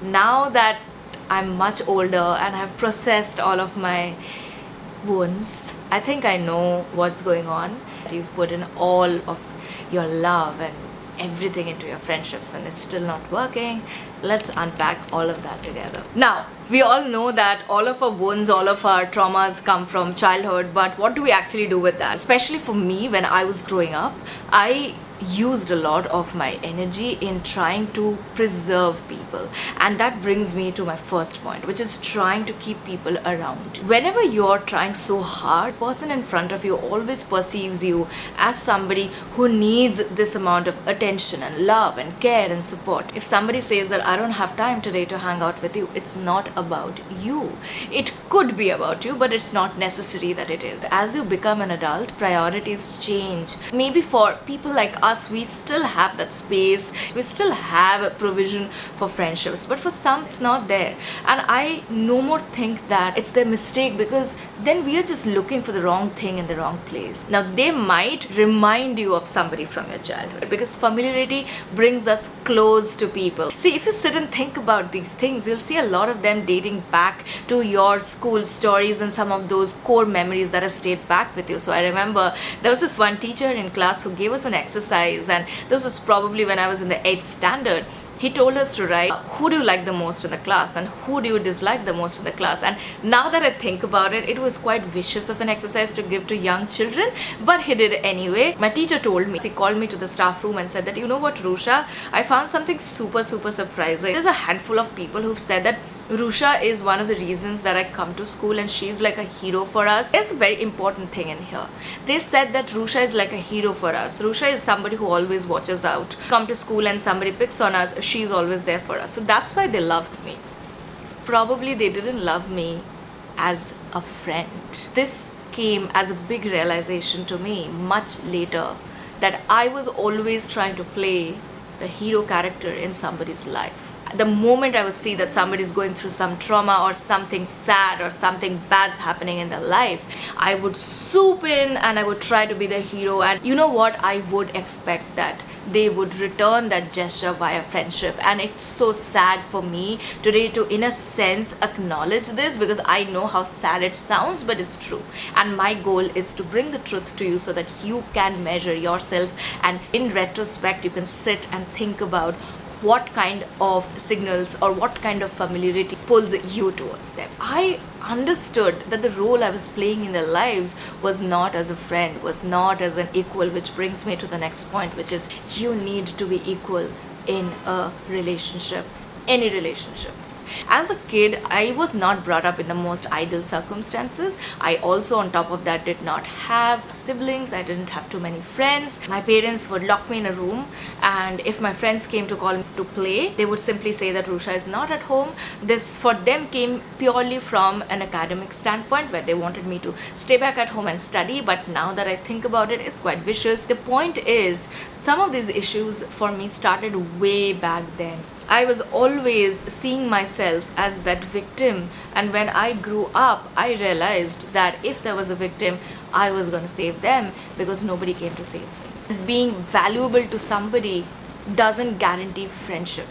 Now that I'm much older and have processed all of my wounds, I think I know what's going on. You've put in all of your love and everything into your friendships and it's still not working. Let's unpack all of that together. Now, we all know that all of our wounds, all of our traumas come from childhood, but what do we actually do with that? Especially for me, when I was growing up, I used a lot of my energy in trying to preserve people, and that brings me to my first point, which is trying to keep people around. Whenever you're trying so hard, the person in front of you always perceives you as somebody who needs this amount of attention and love and care and support. If somebody says that I don't have time today to hang out with you, it's not about you. It could be about you, but it's not necessary that it is. As you become an adult, priorities change. Maybe for people like us, we still have that space, we still have a provision for friendships, but for some it's not there. And I no more think that it's their mistake, because then we are just looking for the wrong thing in the wrong place. Now they might remind you of somebody from your childhood, because familiarity brings us close to people. See, if you sit and think about these things, you'll see a lot of them dating back to your school stories and some of those core memories that have stayed back with you. So I remember there was this one teacher in class who gave us an exercise, and this was probably when I was in the 8th standard. He told us to write who do you like the most in the class and who do you dislike the most in the class. And now that I think about it, it was quite vicious of an exercise to give to young children, but he did it anyway. My teacher told me, he called me to the staff room and said that, you know what, Rusha, I found something super surprising. There's a handful of people who've said that Rusha is one of the reasons that I come to school and she's like a hero for us. There's a very important thing in here. They said that Rusha is like a hero for us. Rusha is somebody who always watches out. Come to school and somebody picks on us, she's always there for us. So that's why they loved me. Probably they didn't love me as a friend. This came as a big realization to me much later, that I was always trying to play the hero character in somebody's life. The moment I would see that somebody is going through some trauma or something sad or something bad's happening in their life, I would swoop in and I would try to be the hero. And you know what? I would expect that they would return that gesture via friendship. And it's so sad for me today to, in a sense, acknowledge this, because I know how sad it sounds, but it's true. And my goal is to bring the truth to you so that you can measure yourself, and in retrospect you can sit and think about what kind of signals or what kind of familiarity pulls you towards them. I understood that the role I was playing in their lives was not as a friend, was not as an equal, which brings me to the next point, which is you need to be equal in a relationship, any relationship. As a kid, I was not brought up in the most ideal circumstances. I also, on top of that, did not have siblings. I didn't have too many friends. My parents would lock me in a room, and if my friends came to call me to play, they would simply say that Rusha is not at home. This for them came purely from an academic standpoint, where they wanted me to stay back at home and study. But now that I think about it, it's quite vicious. The point is, some of these issues for me started way back then. I was always seeing myself as that victim, and when I grew up, I realized that if there was a victim, I was going to save them, because nobody came to save me. Being valuable to somebody doesn't guarantee friendship.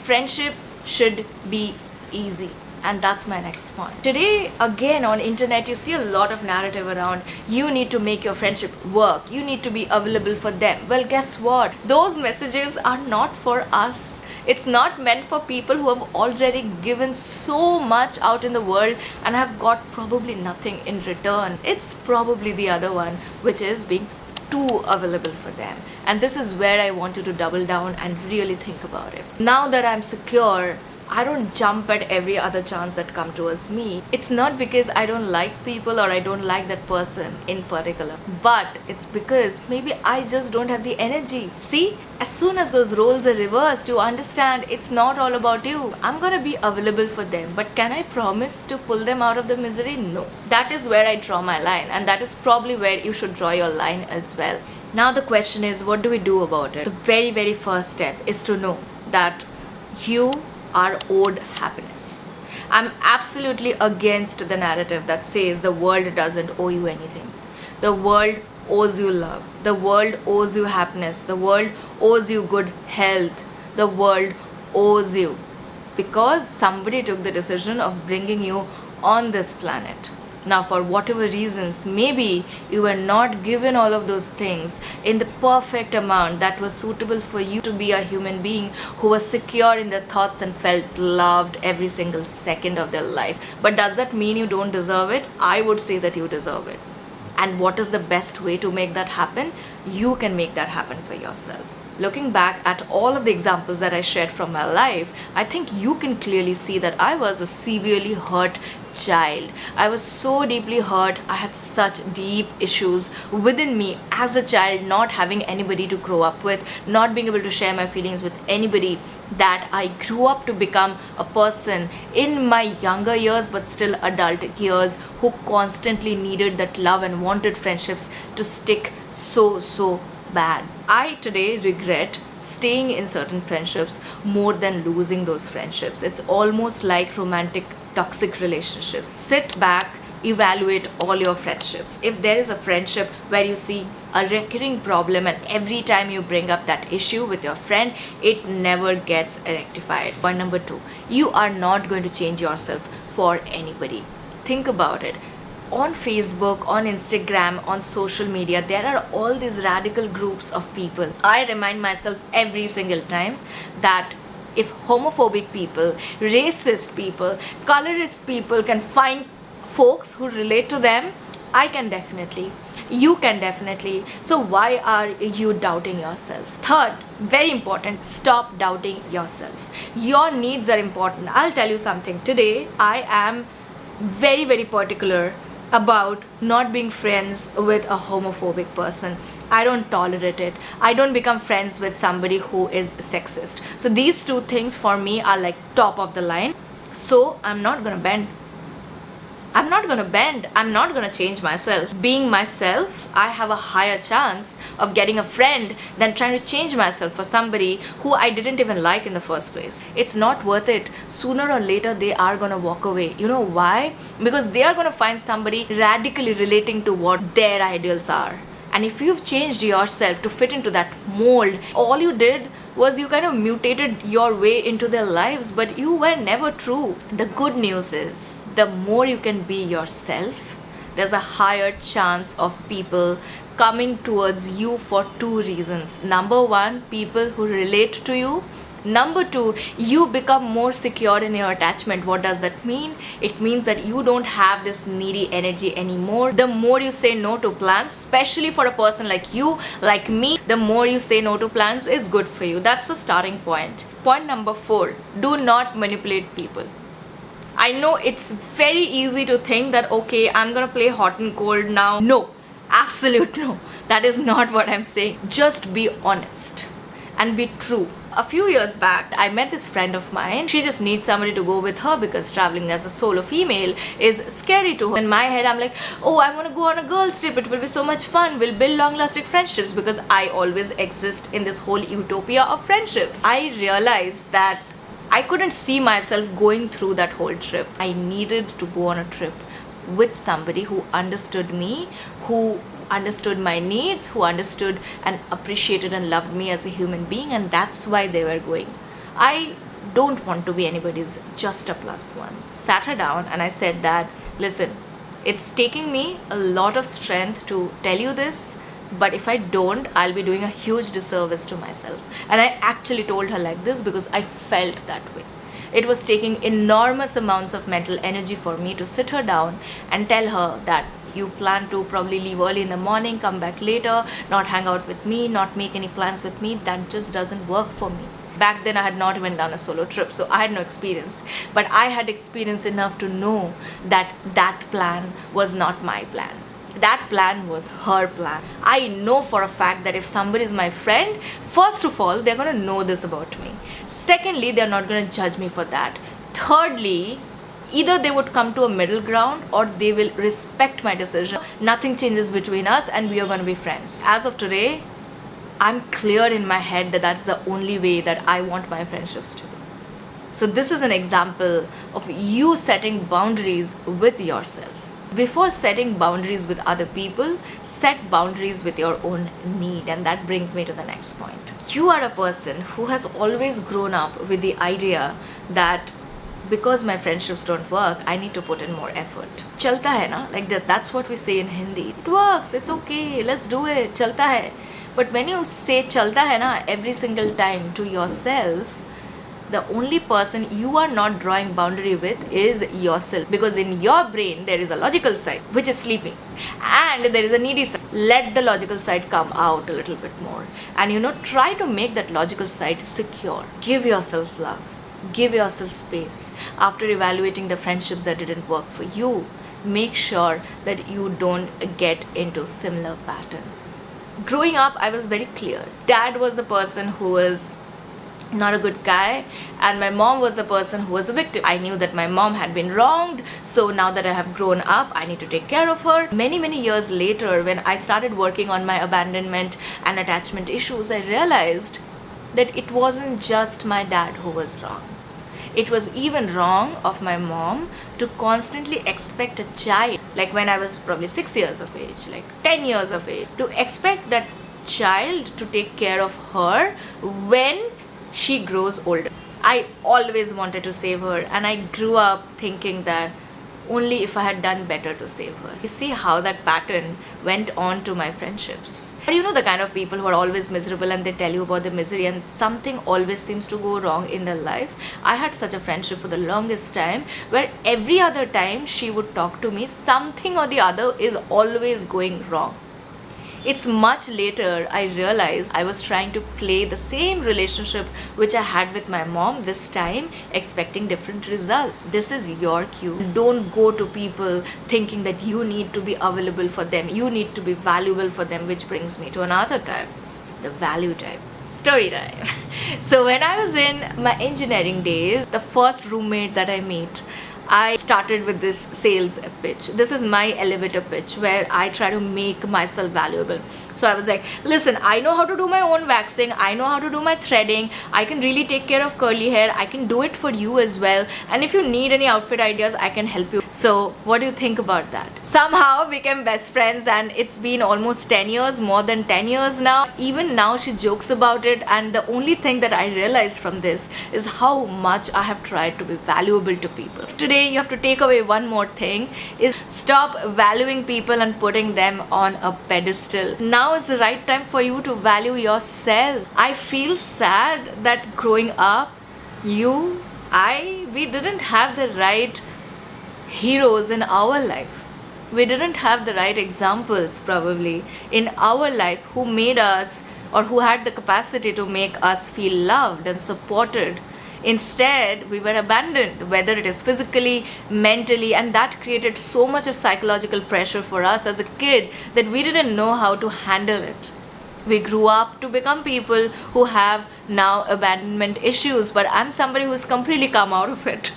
Friendship should be easy. And that's my next point. Today, again, on internet, you see a lot of narrative around you need to make your friendship work. You need to be available for them. Well, guess what? Those messages are not for us. It's not meant for people who have already given so much out in the world and have got probably nothing in return. It's probably the other one, which is being too available for them. And this is where I want you to double down and really think about it. Now that I'm secure, I don't jump at every other chance that come towards me. It's not because I don't like people or I don't like that person in particular, but it's because maybe I just don't have the energy. See, as soon as those roles are reversed, you understand it's not all about you. I'm gonna be available for them, but can I promise to pull them out of the misery? No. That is where I draw my line, and that is probably where you should draw your line as well. Now the question is, what do we do about it? The very first step is to know that you are owed happiness. I'm absolutely against the narrative that says the world doesn't owe you anything. The world owes you love. The world owes you happiness. The world owes you good health. The world owes you because somebody took the decision of bringing you on this planet. Now, for whatever reasons, maybe you were not given all of those things in the perfect amount that was suitable for you to be a human being who was secure in their thoughts and felt loved every single second of their life. But does that mean you don't deserve it? I would say that you deserve it. And what is the best way to make that happen? You can make that happen for yourself. Looking back at all of the examples that I shared from my life, I think you can clearly see that I was a severely hurt child. I was so deeply hurt. I had such deep issues within me as a child, not having anybody to grow up with, not being able to share my feelings with anybody, that I grew up to become a person in my younger years but still adult years who constantly needed that love and wanted friendships to stick so bad. I today regret staying in certain friendships more than losing those friendships. It's almost like romantic toxic relationships. Sit back, evaluate all your friendships. If there is a friendship where you see a recurring problem and every time you bring up that issue with your friend, it never gets rectified. Point number 2, you are not going to change yourself for anybody. Think about it. On Facebook, on Instagram, on social media, there are all these radical groups of people. I remind myself every single time that if homophobic people, racist people, colorist people can find folks who relate to them, I can definitely. You can definitely. So why are you doubting yourself? Third, very important, stop doubting yourself. Your needs are important. I'll tell you something. Today, I am very particular about not being friends with a homophobic person. I don't tolerate it. I don't become friends with somebody who is sexist. So these two things for me are like top of the line. So I'm not gonna bend. I'm not gonna change myself. Being myself, I have a higher chance of getting a friend than trying to change myself for somebody who I didn't even like in the first place. It's not worth it. Sooner or later, they are gonna walk away. You know why? Because they are gonna find somebody radically relating to what their ideals are. And if you've changed yourself to fit into that mold, all you did was you kind of mutated your way into their lives, but you were never true. The good news is, the more you can be yourself, there's a higher chance of people coming towards you for 2 reasons. Number 1, people who relate to you. Number 2, you become more secure in your attachment. What does that mean? It means that you don't have this needy energy anymore. The more you say no to plans, especially for a person like you, like me, the more you say no to plans is good for you. That's the starting point. Point number 4, do not manipulate people. I know it's very easy to think that, okay, I'm gonna play hot and cold now. No, absolute no. That is not what I'm saying. Just be honest and be true. A few years back, I met this friend of mine. She just needs somebody to go with her because traveling as a solo female is scary to her. In my head, I'm like, oh, I want to go on a girls' trip. It will be so much fun. We'll build long-lasting friendships because I always exist in this whole utopia of friendships. I realized that I couldn't see myself going through that whole trip. I needed to go on a trip with somebody who understood me, who understood my needs, who understood and appreciated and loved me as a human being, and that's why they were going. I don't want to be anybody's just a plus one. Sat her down and I said that, listen, it's taking me a lot of strength to tell you this, but if I don't, I'll be doing a huge disservice to myself. And I actually told her like this because I felt that way. It was taking enormous amounts of mental energy for me to sit her down and tell her that you plan to probably leave early in the morning, come back later, not hang out with me, not make any plans with me. That just doesn't work for me. Back then I had not even done a solo trip, so I had no experience. But I had experience enough to know that that plan was not my plan. That plan was her plan. I know for a fact that if somebody is my friend, first of all, they're going to know this about me. Secondly, they're not going to judge me for that. Thirdly, either they would come to a middle ground or they will respect my decision. Nothing changes between us and we are going to be friends. As of today, I'm clear in my head that that's the only way that I want my friendships to be. So this is an example of you setting boundaries with yourself. Before setting boundaries with other people, set boundaries with your own need. And that brings me to the next point. You are a person who has always grown up with the idea that because my friendships don't work, I need to put in more effort. Chalta hai na, like that's what we say in Hindi. It works, it's okay, let's do it, chalta hai. But when you say chalta hai na every single time to yourself, the only person you are not drawing boundary with is yourself, because in your brain there is a logical side which is sleeping and there is a needy side. Let the logical side come out a little bit more, and try to make that logical side secure. Give yourself love, give yourself space. After evaluating the friendships that didn't work for you, make sure that you don't get into similar patterns. Growing up, I was very clear. Dad was a person who was not a good guy, and my mom was the person who was a victim. I knew that my mom had been wronged, so now that I have grown up, I need to take care of her. Many years later, when I started working on my abandonment and attachment issues, I realized that it wasn't just my dad who was wrong. It was even wrong of my mom to constantly expect a child, like when I was probably 6 years of age, like 10 years of age, to expect that child to take care of her when she grows older. I always wanted to save her, and I grew up thinking that only if I had done better to save her. You see how that pattern went on to my friendships. But the kind of people who are always miserable and they tell you about the misery and something always seems to go wrong in their life. I had such a friendship for the longest time where every other time she would talk to me, something or the other is always going wrong. It's much later I realized I was trying to play the same relationship which I had with my mom, this time expecting different results. This is your cue. Don't go to people thinking that you need to be available for them, you need to be valuable for them, which brings me to another type, the value type. Story time. So when I was in my engineering days, the first roommate that I met, I started with this sales pitch. This is my elevator pitch where I try to make myself valuable. So I was like, listen, I know how to do my own waxing, I know how to do my threading, I can really take care of curly hair, I can do it for you as well, and if you need any outfit ideas, I can help you. So what do you think about that? Somehow became best friends, and it's been almost 10 years, more than 10 years now. Even now she jokes about it, and the only thing that I realized from this is how much I have tried to be valuable to people. Today you have to take away one more thing, is stop valuing people and putting them on a pedestal. Now is the right time for you to value yourself. I feel sad that growing up, we didn't have the right heroes in our life. We didn't have the right examples probably in our life who made us, or who had the capacity to make us feel loved and supported. Instead, we were abandoned, whether it is physically, mentally, and that created so much of psychological pressure for us as a kid that we didn't know how to handle it. We grew up to become people who have now abandonment issues, but I'm somebody who's completely come out of it.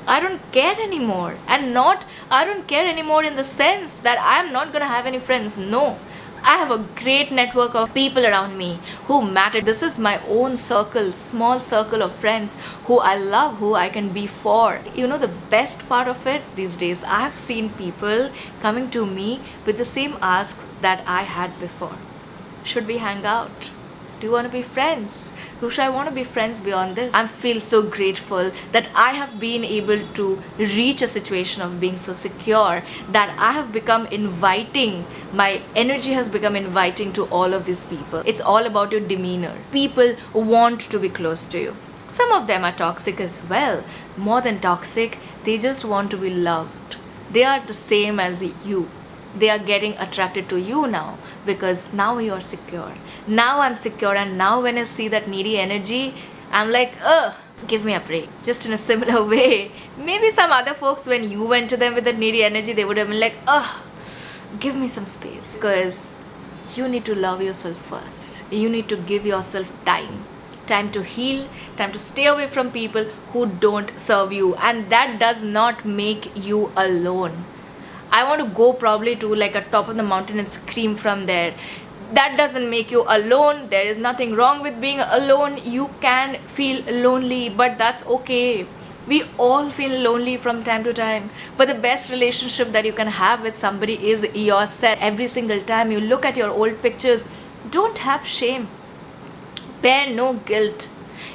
I don't care anymore, and I don't care anymore in the sense that I'm not gonna have any friends. No, I have a great network of people around me who matter. This is my own circle, small circle of friends who I love, who I can be for. The best part of it these days, I have seen people coming to me with the same asks that I had before. Should we hang out? Do you want to be friends? Rusha, I want to be friends beyond this. I feel so grateful that I have been able to reach a situation of being so secure that I have become inviting. My energy has become inviting to all of these people. It's all about your demeanor. People want to be close to you. Some of them are toxic as well. More than toxic, they just want to be loved. They are the same as you. They are getting attracted to you now because now you are secure. Now I'm secure, and now when I see that needy energy, I'm like, give me a break. Just in a similar way, maybe some other folks, when you went to them with that needy energy, they would have been like, give me some space. Because you need to love yourself first. You need to give yourself time to heal, time to stay away from people who don't serve you, and that does not make you alone. I want to go probably to like a top of the mountain and scream from there. That doesn't make you alone. There is nothing wrong with being alone. You can feel lonely, but that's okay. We all feel lonely from time to time, but the best relationship that you can have with somebody is yourself. Every single time you look at your old pictures, don't have shame. Bear no guilt.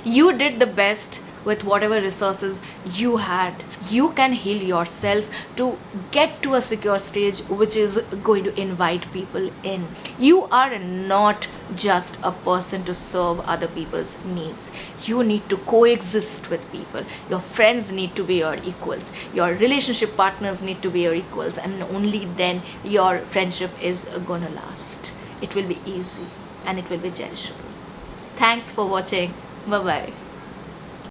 You did the best with whatever resources you had. You can heal yourself to get to a secure stage which is going to invite people in. You are not just a person to serve other people's needs. You need to coexist with people. Your friends need to be your equals. Your relationship partners need to be your equals, and only then your friendship is gonna last. It will be easy and it will be cherishable. Thanks for watching. Bye bye.